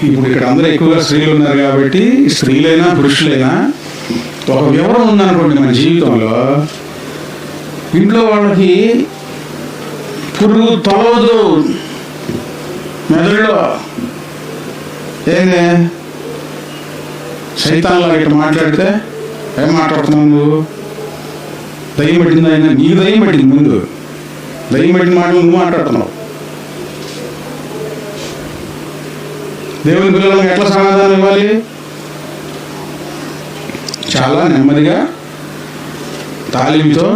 ఇప్పుడు ఇక్కడ అందరూ ఎక్కువగా స్త్రీలు ఉన్నారు కాబట్టి స్త్రీలైనా పురుషులైనా ఒక వివరం ఉందనుకోండి మన జీవితంలో, ఇంట్లో వాళ్ళకి పురుగు తొలవదు మెదడులో. ఏంది సైతాన్లా ఇట్లా మాట్లాడితే ఏం మాట్లాడుతున్నావు నువ్వు? దయ్యం పట్టింది ఆయన, నీకు దయ్యం పట్టింది. ముందు దయ్యం పట్టిన మాటలు నువ్వు మాట్లాడుతున్నావు. దేవుని పిల్లలకు ఎట్లా సమాధానం ఇవ్వాలి? చాలా నెమ్మదిగా తాలింతో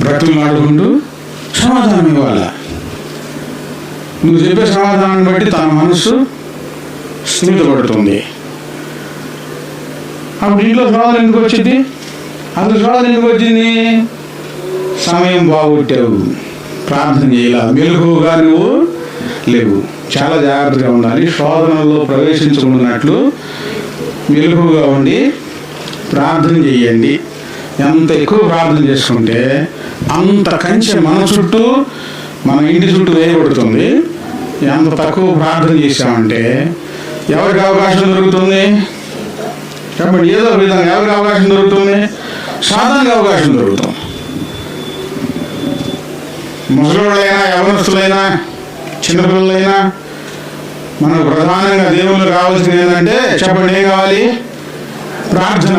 బ్రతులు ఆడుకుంటూ సమాధానం ఇవ్వాలి. నువ్వు చెప్పే సమాధానాన్ని బట్టి తన మనస్సు స్థిమితపడుతుంది. అప్పుడు ఇంట్లో శోధన ఎందుకు వచ్చింది? అసలు శోధన ఎందుకు వచ్చింది? సమయం బాగొట్టావు, ప్రార్థన చేయాలి, మెలకువగా నువ్వు లేవు. చాలా జాగ్రత్తగా ఉండాలి. శోధనలో ప్రవేశించుకున్నట్లు మెలకువగా ఉండి ప్రార్థన చేయండి. ఎంత ఎక్కువ ప్రార్థన చేసుకుంటే అంత కంచె మన చుట్టూ, మన ఇంటి చుట్టూ వేయబడుతుంది. ఎంత తక్కువ ప్రార్థన చేసామంటే ఎవరికి అవకాశం దొరుకుతుంది? కాబట్టి ఏదో విధంగా ఎవరికి అవకాశం దొరుకుతుంది? సాధారణంగా అవకాశం దొరుకుతుంది. ముసలివాళ్ళైనా, యవనస్తులైనా, చిన్నపిల్లలైనా మనకు ప్రధానంగా దేవుళ్ళు కావాల్సింది ఏంటంటే, చెప్పండి ఏం కావాలి? ప్రార్థన.